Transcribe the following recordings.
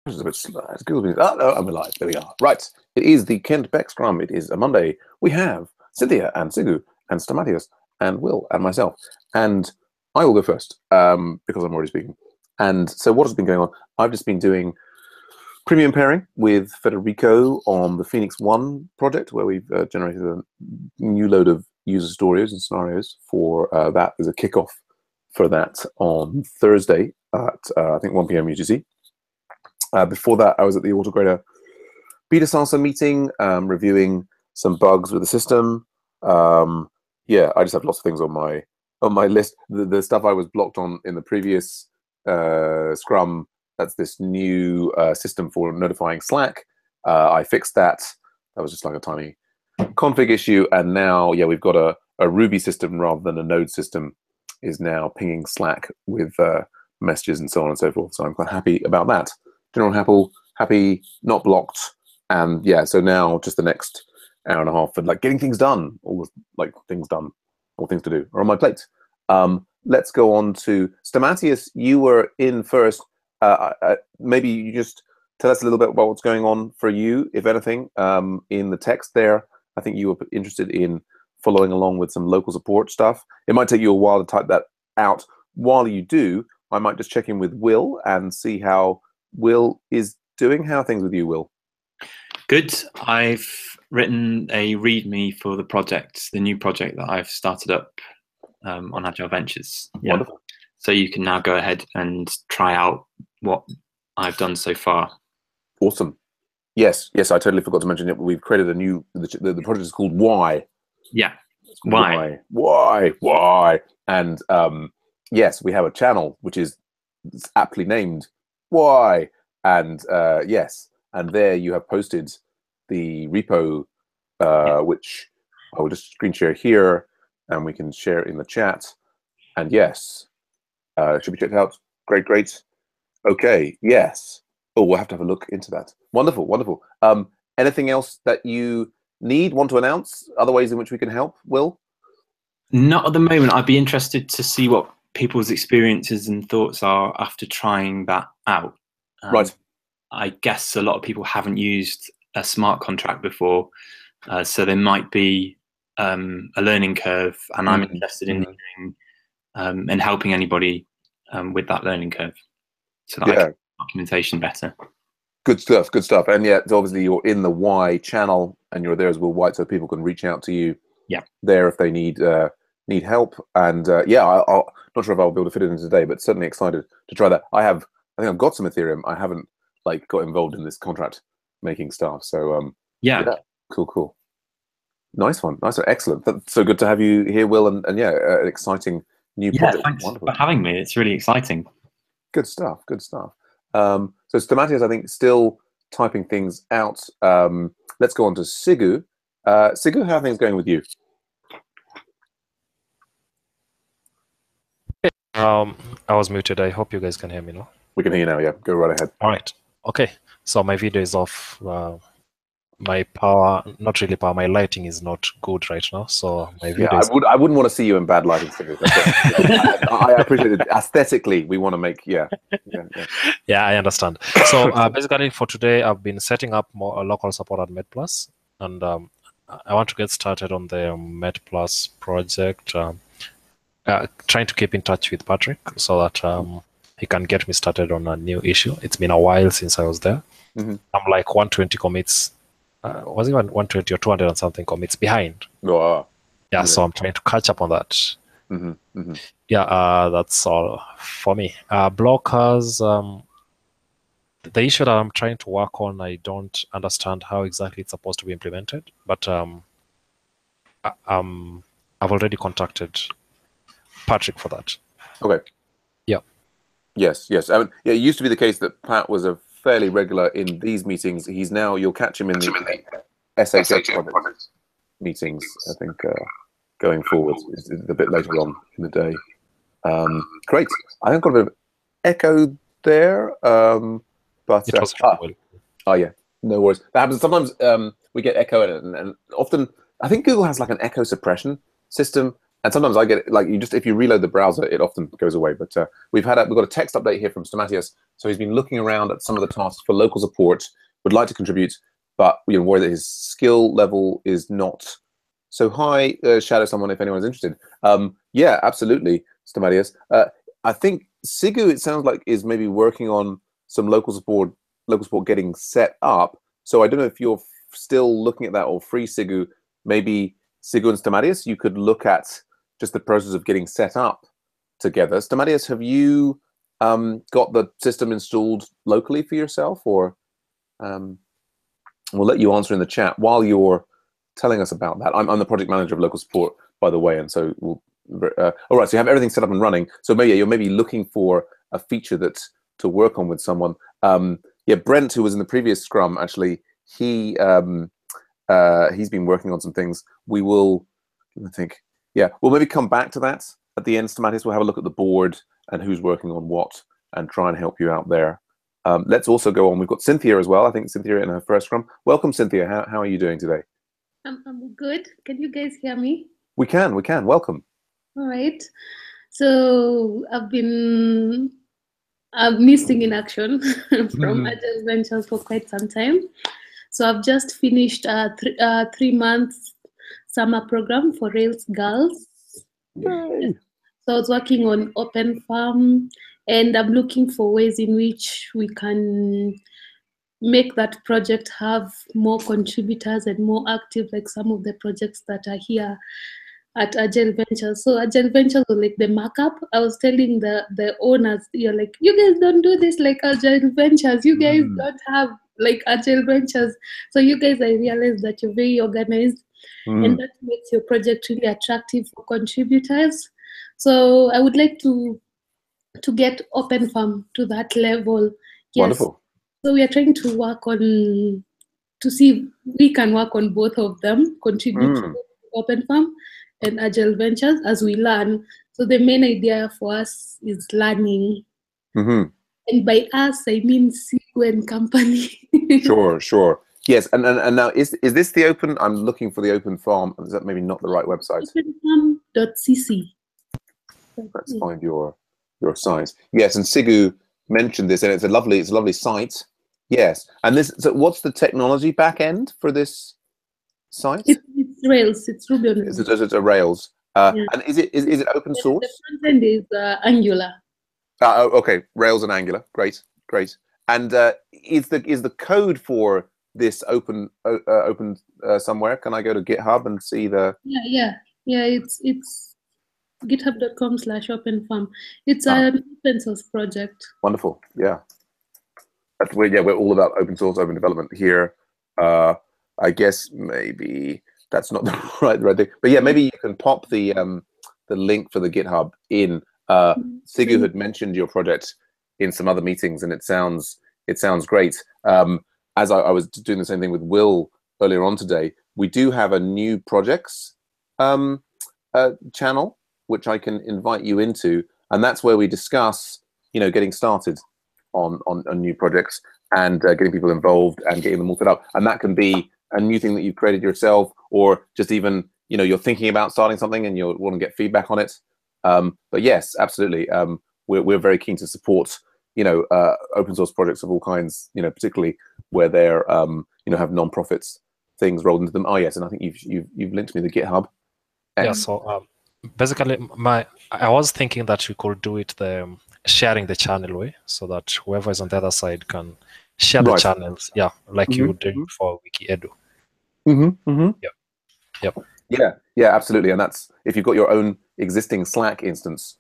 It's a bit slow. It's Google Meet. Oh, no, I'm alive. There we are. Right. It is the Kent Beck Scrum. It is a Monday. We have Cynthia and Sigu and Stamatios and Will and myself. And I will go first because I'm already speaking. And so what has been going on? I've just been doing premium pairing with Federico on the Phoenix One project, where we've generated a new load of user stories and scenarios for that as a kickoff for that on Thursday at I think 1 p.m. UTC. Before that, I was at the Autograder beta salsa meeting, reviewing some bugs with the system. Yeah, I just have lots of things on my list. The stuff I was blocked on in the previous Scrum, that's this new system for notifying Slack. I fixed that. That was just like a tiny config issue. And now, yeah, we've got a Ruby system rather than a Node system is now pinging Slack with messages and so on and so forth. So I'm quite happy about that. General happy, not blocked. And yeah, so now just the next hour and a half for like getting things done, all things to do are on my plate. Let's go on to Stamatios. You were in first. Maybe you just tell us a little bit about what's going on for you, if anything, in the text there. I think you were interested in following along with some local support stuff. It might take you a while to type that out. While you do, I might just check in with Will and see how Will is doing. How are things with you, Will? Good. I've written a README for the project, the new project that I've started up on Agile Ventures. Yeah. Wonderful. So you can now go ahead and try out what I've done so far. Awesome. Yes, I totally forgot to mention it. We've created a new, the project is called Why. Yeah. Why? And yes, we have a channel which is aptly named Why. And yes, and there you have posted the repo, which I will just screen share here, and we can share in the chat. And yes, should be checked out. Great. Okay, yes. Oh, we'll have to have a look into that. Wonderful. Anything else that you want to announce? Other ways in which we can help, Will? Not at the moment. I'd be interested to see what people's experiences and thoughts are after trying that out. Right. I guess a lot of people haven't used a smart contract before, so there might be a learning curve, and I'm interested in hearing and helping anybody with that learning curve, so that I can documentation better. Good stuff. And yeah, obviously you're in the Why channel, and you're there as Will White, so people can reach out to you. Yeah. There if they need help. And yeah, I'll not sure if I'll be able to fit it in today, but certainly excited to try that. I think I've got some Ethereum. I haven't got involved in this contract making stuff. So yeah, cool. Nice one. Excellent. That's so good to have you here, Will, and yeah, an exciting new project. Thanks for having me. It's really exciting. Good stuff. So Stamatios, I think, still typing things out. Let's go on to Sigu. Sigu, how are things going with you? I was muted. I hope you guys can hear me now. We can hear you now, yeah. Go right ahead. All right. Okay. So my video is off. My power, not really power, my lighting is not good right now. So my video I wouldn't want to see you in bad lighting. I appreciate it. Aesthetically, we want to make, yeah, I understand. So basically for today, I've been setting up more local support at MedPlus, and I want to get started on the MedPlus project, trying to keep in touch with Patrick so that he can get me started on a new issue. It's been a while since I was there. I'm like 120 commits. Was it 120 or 200 and something commits behind? Yeah, so I'm trying to catch up on that. Yeah, that's all for me. Blockers, the issue that I'm trying to work on, I don't understand how exactly it's supposed to be implemented, but I've already contacted Patrick for that. Okay. Yeah. Yes. I mean, yeah, it used to be the case that Pat was a fairly regular in these meetings. He's now, you'll catch him in the SHH project meetings, I think, going forward. It's a bit later on in the day. Great. I think I've got a bit of echo there, but yeah, no worries. That happens sometimes. We get echo in it, and often I think Google has like an echo suppression system And sometimes I get like if you reload the browser, it often goes away. But we've got a text update here from Stamatios. So he's been looking around at some of the tasks for local support, would like to contribute, but worried that his skill level is not so high. Shadow someone if anyone's interested. Yeah, absolutely, Stamatios. I think Sigu, it sounds like, is maybe working on some local support getting set up. So I don't know if you're still looking at that, or free Sigu, maybe Sigu and Stamatios, you could look at just the process of getting set up together. Stamatios, have you got the system installed locally for yourself, or we'll let you answer in the chat while you're telling us about that. I'm the project manager of local support, by the way, and so we'll. All right, so you have everything set up and running. So maybe you're looking for a feature to work on with someone. Yeah, Brent, who was in the previous Scrum, actually, he's been working on some things. We will, I think, yeah, we'll maybe come back to that at the end. Stamatios, we'll have a look at the board and who's working on what and try and help you out there. Let's also go on. We've got Cynthia as well. I think Cynthia in her first Scrum. Welcome, Cynthia. How are you doing today? I'm good. Can you guys hear me? We can. Welcome. All right. So I've been missing in action from Agile Ventures for quite some time. So I've just finished a 3-month summer program for Rails girls. Yay. So I was working on Open Farm, and I'm looking for ways in which we can make that project have more contributors and more active, like some of the projects that are here at Agile Ventures. So Agile Ventures was like the markup. I was telling the owners, you're like, you guys don't do this like Agile Ventures. You guys don't have like Agile Ventures. So you guys, I realized that you're very organized, and that makes your project really attractive for contributors. So I would like to get Open Farm to that level. Yes. Wonderful. So we are trying to work on, to see if we can work on both of them, contribute to Open Farm and Agile Ventures as we learn. So the main idea for us is learning. And by us, I mean Sigu and company. Sure. Yes, and now is this the open? I'm looking for the Open Farm. Is that maybe not the right website? Openfarm.cc. Let's find your site. Yes, and Sigu mentioned this, and it's a lovely site. Yes, and this. So, what's the technology back end for this site? It's Rails. It's Ruby on Rails. It's a Rails. And is it open source? The front end is Angular. Oh, okay, Rails and Angular. Great. And is the code for this open somewhere? Can I go to GitHub and see the? Yeah. It's github.com/openfarm. It's an open source project. Wonderful. Yeah. We're all about open source, open development here. I guess maybe that's not the right thing, but yeah, maybe you can pop the link for the GitHub in. Sigu had mentioned your project in some other meetings, and it sounds great. As I was doing the same thing with Will earlier on today, we do have a new projects channel which I can invite you into, and that's where we discuss, getting started on new projects and getting people involved and getting them all set up. And that can be a new thing that you've created yourself, or just even, you're thinking about starting something and you want to get feedback on it. But yes, absolutely. We're very keen to support, open source projects of all kinds, particularly where they're, have non-profits things rolled into them. Oh yes, and I think you've linked me to GitHub. Yeah. So basically, I was thinking that we could do it sharing the channel way, so that whoever is on the other side can share the channels. Yeah, like you would do for WikiEdu. Yep. Yeah, absolutely. And that's if you've got your own existing Slack instance.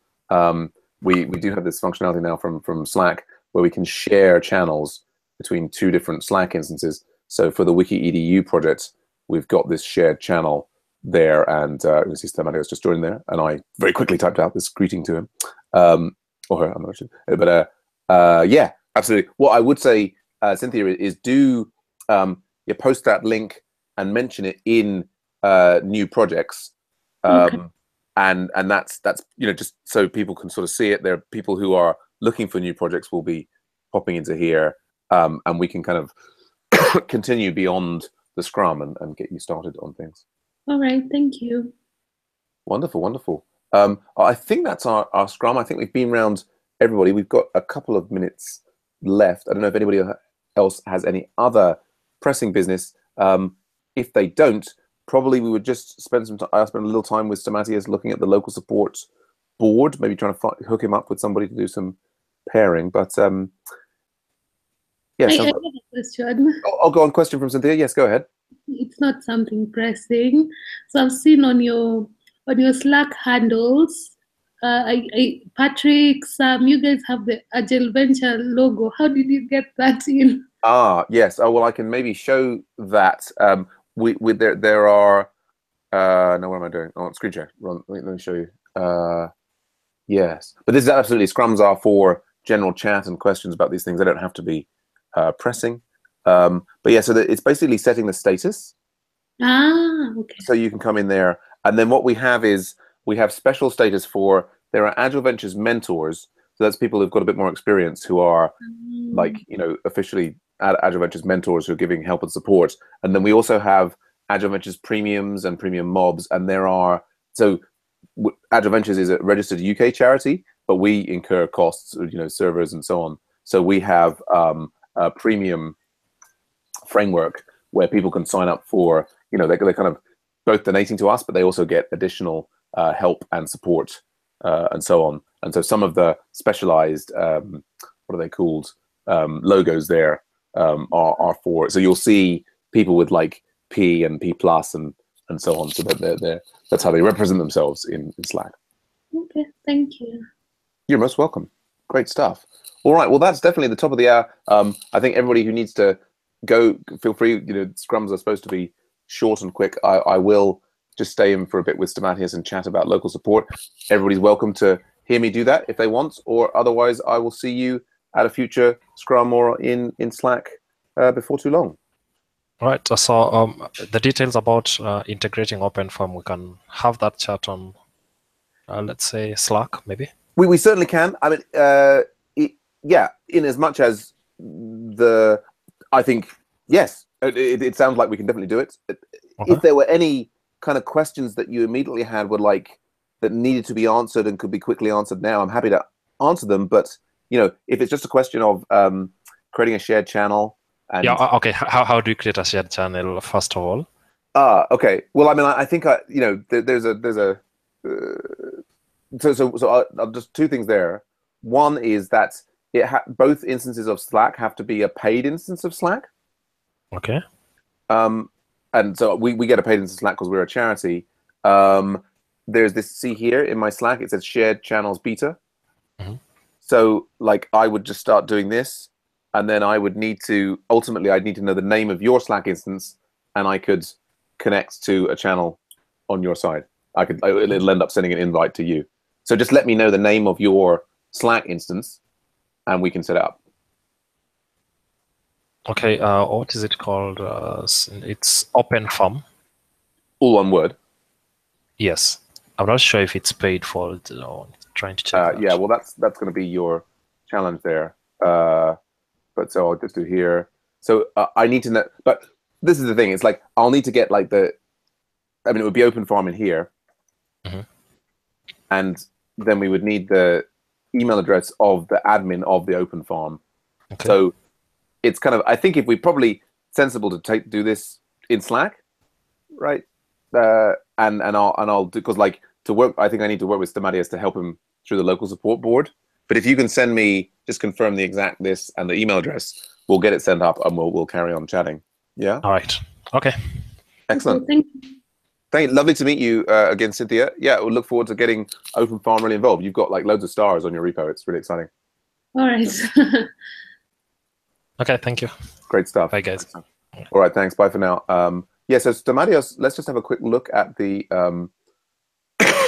We do have this functionality now from Slack where we can share channels between 2 different Slack instances. So for the WikiEdu project, we've got this shared channel there, and you see Stamatios just joined there, and I very quickly typed out this greeting to him, or her, I'm not sure. But yeah, absolutely. What I would say, Cynthia, is do you post that link and mention it in new projects, and that's just so people can sort of see it. There are people who are looking for new projects will be popping into here, and we can kind of continue beyond the Scrum and get you started on things. All right, thank you. Wonderful, wonderful. I think that's our Scrum. I think we've been around everybody. We've got a couple of minutes left. I don't know if anybody else has any other pressing business. If they don't, probably we would just spend some time. I'll spend a little time with Stamatios looking at the local support board, maybe trying to hook him up with somebody to do some pairing. But yes, I have a question. I'll go on. Question from Cynthia. Yes, go ahead. It's not something pressing. So I've seen on your Slack handles, Patrick, Sam, you guys have the Agile Venture logo. How did you get that in? Ah, yes. Oh, well, I can maybe show that. There are. No, what am I doing? Oh, screen share. Let me show you. Yes, but this is absolutely Scrums are for general chat and questions about these things. They don't have to be pressing. But yeah, so it's basically setting the status. Ah, okay. So you can come in there, and then what we have is we have special status for there are Agile Ventures mentors. So that's people who've got a bit more experience who are like, officially Agile Ventures mentors who are giving help and support. And then we also have Agile Ventures premiums and premium mobs. And there are, so Agile Ventures is a registered UK charity, but we incur costs, servers and so on. So we have a premium framework where people can sign up for, they're kind of both donating to us, but they also get additional help and support and so on. And so some of the specialized, what are they called, logos there are for, so you'll see people with like P and P plus and so on. So that's how they represent themselves in Slack. Okay, thank you. You're most welcome. Great stuff. All right, well, that's definitely the top of the hour. I think everybody who needs to go, feel free. Scrums are supposed to be short and quick. I will just stay in for a bit with Stamatios and chat about local support. Everybody's welcome to hear me do that if they want, or otherwise I will see you at a future Scrum or in Slack before too long. All right, so the details about integrating OpenFarm, we can have that chat on, let's say, Slack, maybe? We certainly can. I mean, yeah, in as much as I think, yes, it sounds like we can definitely do it. Okay. If there were any kind of questions that you immediately had that needed to be answered and could be quickly answered now, I'm happy to answer them. But, if it's just a question of creating a shared channel. And yeah, okay. How do you create a shared channel, first of all? Okay. Well, I mean, I think, there's a so I'll just two things there. One is that both instances of Slack have to be a paid instance of Slack. Okay. And so we get a paid instance of Slack because we're a charity. There's this, see here in my Slack, it says shared channels beta. Mm-hmm. So like I would just start doing this, and then I would ultimately I'd need to know the name of your Slack instance, and I could connect to a channel on your side. It'll end up sending an invite to you. So just let me know the name of your Slack instance, and we can set it up. Okay, what is it called? It's OpenFarm. All one word. Yes, I'm not sure if it's paid for. Trying to check. Yeah, well, that's going to be your challenge there. But so I'll just do here. So I need to know. But this is the thing. It's like I'll need to get like it would be OpenFarm in here, mm-hmm. And then we would need the email address of the admin of the OpenFarm. Okay. So it's kind of, I think if we probably sensible to do this in Slack, right? And I'll do, because like to work, I think I need to work with Stamatios to help him through the local support board. But if you can send me, just confirm the exact this and the email address, we'll get it sent up and we'll carry on chatting. Yeah. All right. Okay. Excellent. Thank you. Thank you. Lovely to meet you again, Cynthia. Yeah, we'll look forward to getting OpenFarm really involved. You've got like loads of stars on your repo. It's really exciting. All right. Okay, thank you. Great stuff. Bye, guys. All right, thanks. Bye for now. Yeah, so Stamatios, let's just have a quick look at the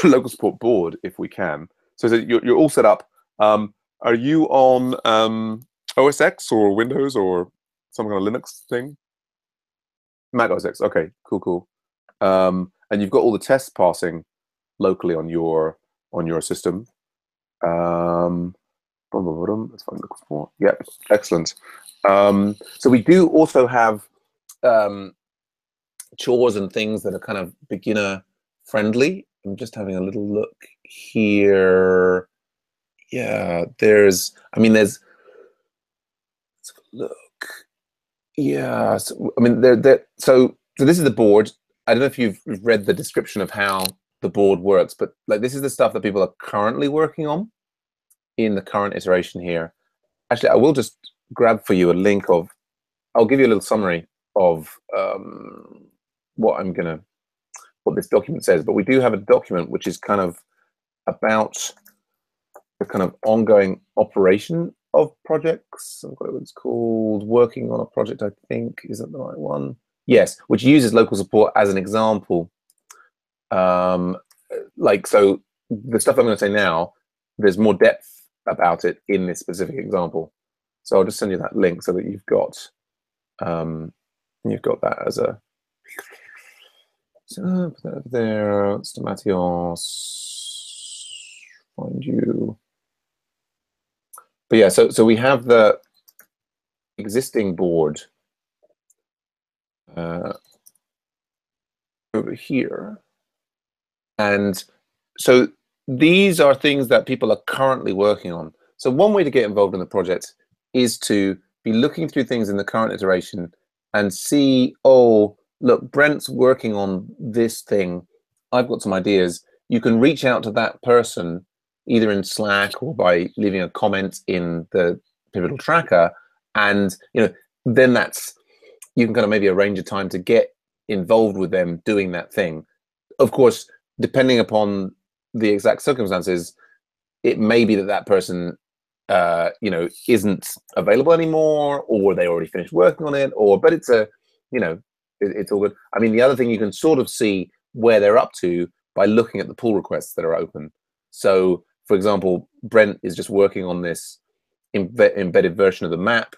local support board if we can. So you're all set up. Are you on OS X or Windows or some kind of Linux thing? Mac OS X. Okay, cool. And you've got all the tests passing locally on your system. Let's find local support. Yep, excellent. So we do also have chores and things that are kind of beginner friendly I'm just having a little look here. Yeah, there's, I mean, there's, let's look. Yeah, so, I mean, so this is the board. I don't know if you've read the description of how the board works, but like this is the stuff that people are currently working on in the current iteration here. Actually, I will just grab for you a link of, I'll give you a little summary of what this document says, but we do have a document which is kind of about the kind of ongoing operation of projects. I've got what's called Working on a Project, I think. Is that the right one? Yes, which uses local support as an example. Like, so the stuff I'm going to say now, there's more depth about it in this specific example. So I'll just send you that link so that you've got that as a, so put that over there. Stomatios, find you. But yeah, so we have the existing board over here. And so these are things that people are currently working on. So one way to get involved in the project is to be looking through things in the current iteration and see, oh, look, Brent's working on this thing. I've got some ideas. You can reach out to that person either in Slack or by leaving a comment in the Pivotal Tracker. And, you know, then you can kind of maybe arrange a time to get involved with them doing that thing. Of course, depending upon the exact circumstances, it may be that that person, you know, isn't available anymore, or they already finished working on it, but it's you know, it's all good. I mean, the other thing you can sort of see where they're up to by looking at the pull requests that are open. So, for example, Brent is just working on this embedded version of the map,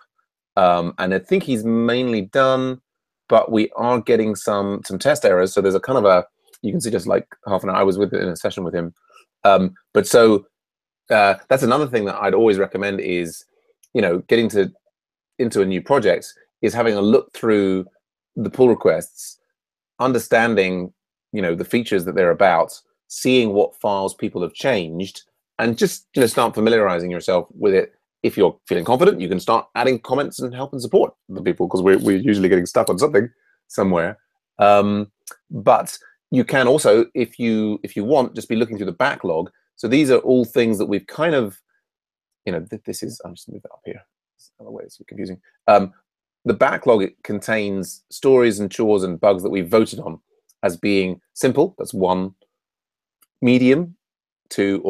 and I think he's mainly done, but we are getting some test errors. So there's a kind of a, you can see just like half an hour. I was in a session with him, but so that's another thing that I'd always recommend is, you know, getting into a new project is having a look through the pull requests, understanding, you know, the features that they're about, seeing what files people have changed, and just, you know, start familiarizing yourself with it. If you're feeling confident, you can start adding comments and help and support the people, because we're usually getting stuck on something somewhere. But you can also, if you want, just be looking through the backlog. So these are all things that we've kind of, you know, this is, I'm just moving that up here. Otherwise, it's confusing. The backlog, it contains stories and chores and bugs that we've voted on as being simple. That's 1, medium 2,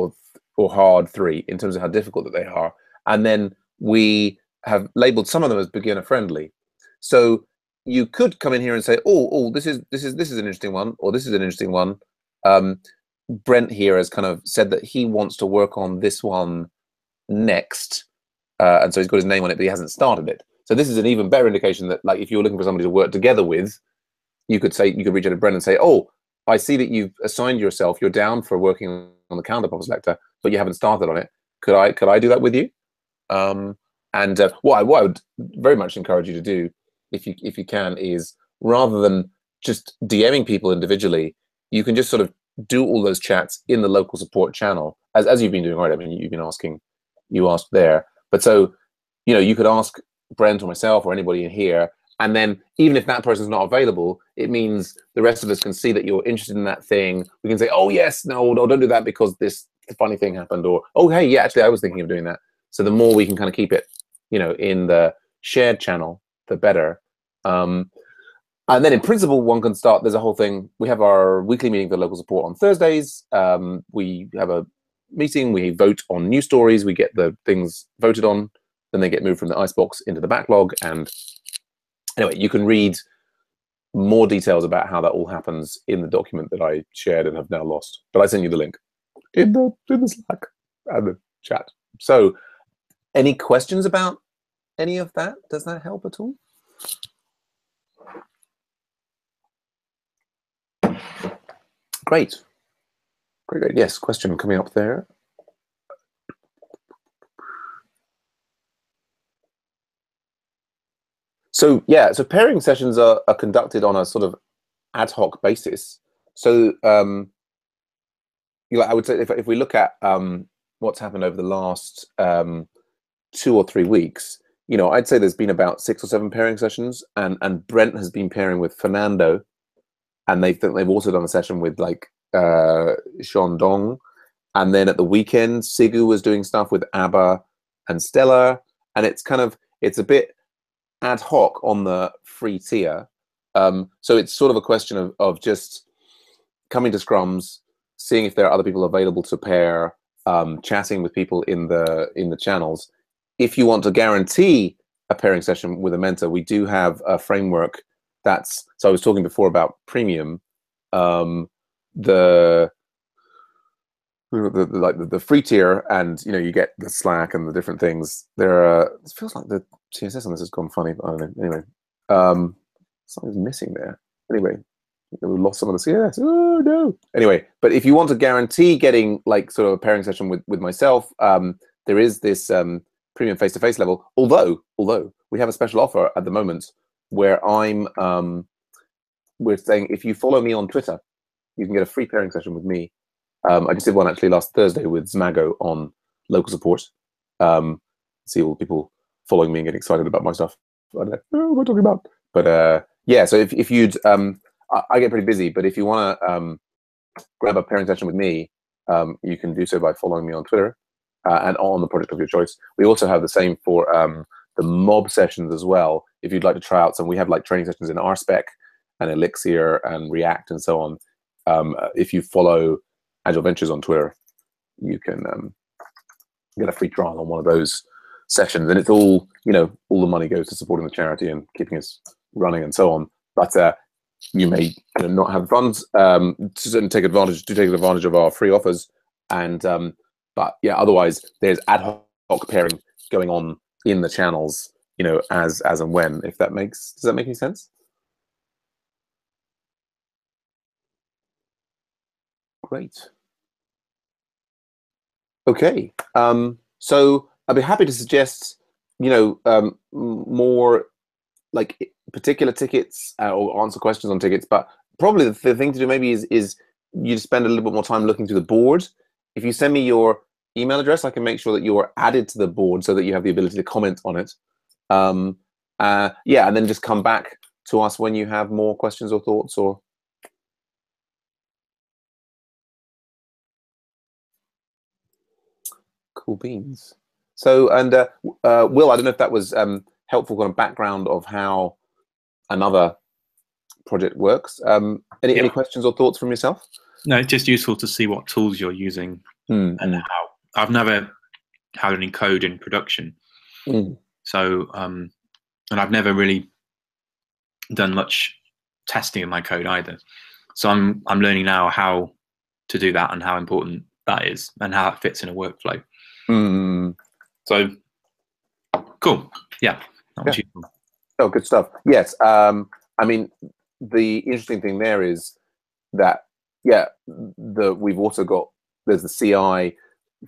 or hard 3 in terms of how difficult that they are. And then we have labeled some of them as beginner friendly. So you could come in here and say, oh, this is an interesting one, or this is an interesting one. Brent here has kind of said that he wants to work on this one next, and so he's got his name on it, but he hasn't started it. So this is an even better indication that, like, if you're looking for somebody to work together with, you could reach out to Brent and say, oh, I see that you've assigned yourself, you're down for working on the calendar pop selector, but you haven't started on it. Could I do that with you? And what I would very much encourage you to do, if you can, is rather than just DMing people individually, you can just sort of do all those chats in the local support channel, as you've been doing already. I mean, you've been asking, you asked there, but so, you know, you could ask Brent or myself or anybody in here, and then even if that person's not available, it means the rest of us can see that you're interested in that thing. We can say, oh yes, no, don't do that because this funny thing happened, or oh hey, yeah, actually I was thinking of doing that. So the more we can kind of keep it, you know, in the shared channel, the better. And then in principle, one can start, there's a whole thing. We have our weekly meeting for local support on Thursdays. We have a meeting, we vote on news stories, we get the things voted on, then they get moved from the icebox into the backlog. And anyway, you can read more details about how that all happens in the document that I shared and have now lost. But I sent you the link in the Slack and the chat. So any questions about any of that? Does that help at all? Great. Great. Yes, question coming up there. So yeah, so pairing sessions are conducted on a sort of ad hoc basis. So I would say if we look at what's happened over the last 2 or 3 weeks, I'd say there's been about 6 or 7 pairing sessions, and Brent has been pairing with Fernando, and they've also done a session with like Sean Dong, and then at the weekend Sigu was doing stuff with Abba and Stella, and it's a bit ad hoc on the free tier. So it's sort of a question of just coming to scrums, seeing if there are other people available to pair, chatting with people in the channels. If you want to guarantee a pairing session with a mentor, we do have a framework so I was talking before about premium. The free tier, and you get the Slack and the different things. It feels like the CSS on this has gone funny, but I don't know. Anyway, something's missing there. Anyway, we lost some of the CSS. Oh no. Anyway, but if you want to guarantee getting like sort of a pairing session with myself, there is this premium face-to-face level. Although we have a special offer at the moment where we're saying if you follow me on Twitter, you can get a free pairing session with me. I just did one actually last Thursday with Zmago on local support. See all the people following me and getting excited about my stuff. I don't know what we're talking about. But yeah, so if you'd, I get pretty busy, but if you want to grab a pairing session with me, you can do so by following me on Twitter and on the project of your choice. We also have the same for the mob sessions as well. If you'd like to try out some, we have like training sessions in RSpec and Elixir and React and so on. If you follow Agile Ventures on Twitter, you can get a free trial on one of those sessions, and it's all all the money goes to supporting the charity and keeping us running and so on. But you may not have funds to take advantage of our free offers, and but yeah, otherwise there's ad hoc pairing going on in the channels, as and when. Does that make any sense? Great. Okay. So I'd be happy to suggest, more like particular tickets or answer questions on tickets. But probably the thing to do maybe is you spend a little bit more time looking through the board. If you send me your email address, I can make sure that you're added to the board so that you have the ability to comment on it. Yeah, and then just come back to us when you have more questions or thoughts or. Cool beans. So, and Will, I don't know if that was helpful kind of background of how another project works. Any questions or thoughts from yourself? No, it's just useful to see what tools you're using and how. I've never had any code in production, so and I've never really done much testing of my code either. So I'm learning now how to do that and how important that is and how it fits in a workflow. So cool. Yeah, that was useful. Oh, good stuff. Yes. I mean, the interesting thing there is that we've also got, there's the CI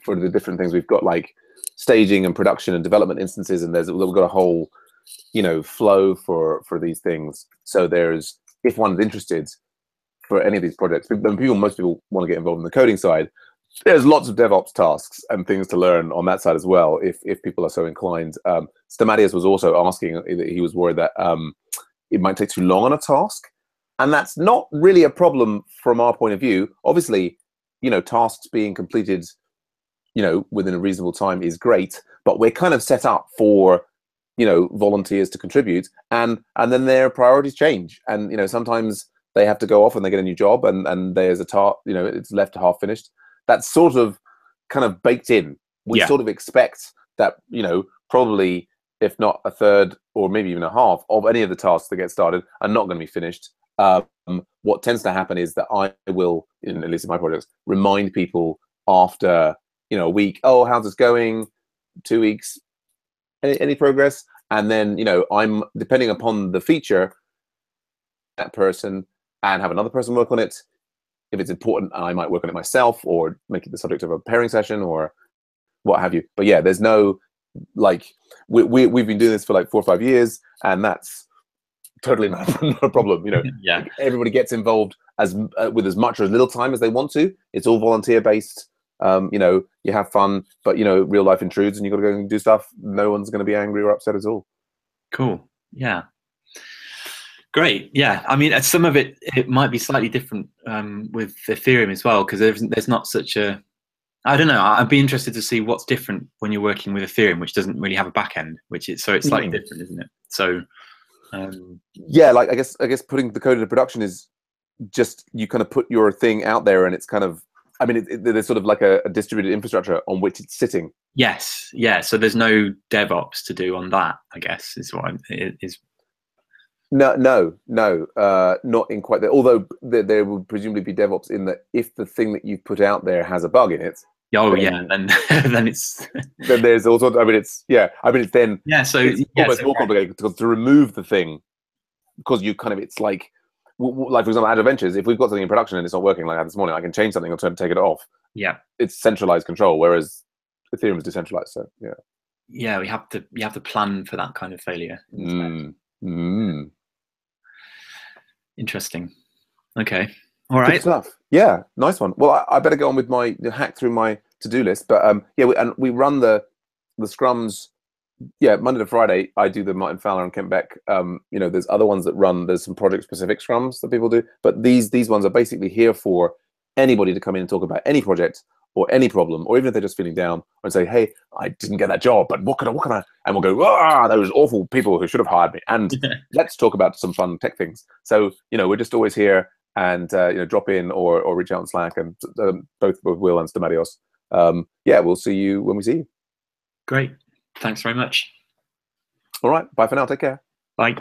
for the different things. We've got like staging and production and development instances, and we've got a whole flow for these things. So there's, if one's interested for any of these projects, most people want to get involved in the coding side. There's lots of DevOps tasks and things to learn on that side as well, if people are so inclined. Stamatius was also asking, he was worried that it might take too long on a task, and that's not really a problem from our point of view. Obviously, tasks being completed, within a reasonable time is great, but we're kind of set up for, volunteers to contribute, and then their priorities change, and sometimes they have to go off and they get a new job, and there's a task, it's left half finished. That's sort of kind of baked in. We sort of expect that, probably if not a third or maybe even a half of any of the tasks that get started are not going to be finished. What tends to happen is that I will, at least in my projects, remind people after, a week, oh, how's this going? 2 weeks, any progress? And then, I'm, depending upon the feature, that person and have another person work on it. If it's important, I might work on it myself or make it the subject of a pairing session or what have you. But yeah, there's no, like, we've been doing this for like 4 or 5 years, and that's totally not a problem. You know, Yeah. everybody gets involved as with as much or as little time as they want to. It's all volunteer based. You know, you have fun, but you know, real life intrudes, and you got to go and do stuff. No one's going to be angry or upset at all. Cool. Yeah. Great. Yeah. I mean, some of it might be slightly different with Ethereum as well, because there's not such a. I don't know. I'd be interested to see what's different when you're working with Ethereum, which doesn't really have a back end, so it's slightly different, isn't it? So. Yeah, like I guess putting the code into production is just you kind of put your thing out there, and it's kind of. I mean, there's sort of like a distributed infrastructure on which it's sitting. Yes, yeah. So there's no DevOps to do on that, I guess, is what it is. No, not in quite that. Although there would presumably be DevOps in that if the thing that you've put out there has a bug in it. Oh yeah, then then it's. Then there's also. I mean, it's then. Yeah, so it's almost more complicated because to remove the thing, because you kind of it's like for example, Agile Ventures. If we've got something in production and it's not working, like this morning, I can change something or take it off. Yeah, it's centralized control, whereas Ethereum is decentralized. So yeah. Yeah, you have to plan for that kind of failure. Interesting. Okay. All right. Good stuff. Yeah, nice one. Well, I better go on with my hack through my to-do list. But yeah, we run the scrums. Yeah, Monday to Friday, I do the Martin Fowler and Kent Beck. You know, there's other ones that run. There's some project-specific scrums that people do, but these ones are basically here for anybody to come in and talk about any project or any problem, or even if they're just feeling down and say, "Hey, I didn't get that job, but what can I?" And we'll go, "Ah, those awful people who should have hired me." And let's talk about some fun tech things. So you know, we're just always here, and you know, drop in or reach out on Slack, and both Will and Stamatios. Yeah, we'll see you when we see you. Great. Thanks very much. All right. Bye for now. Take care. Bye.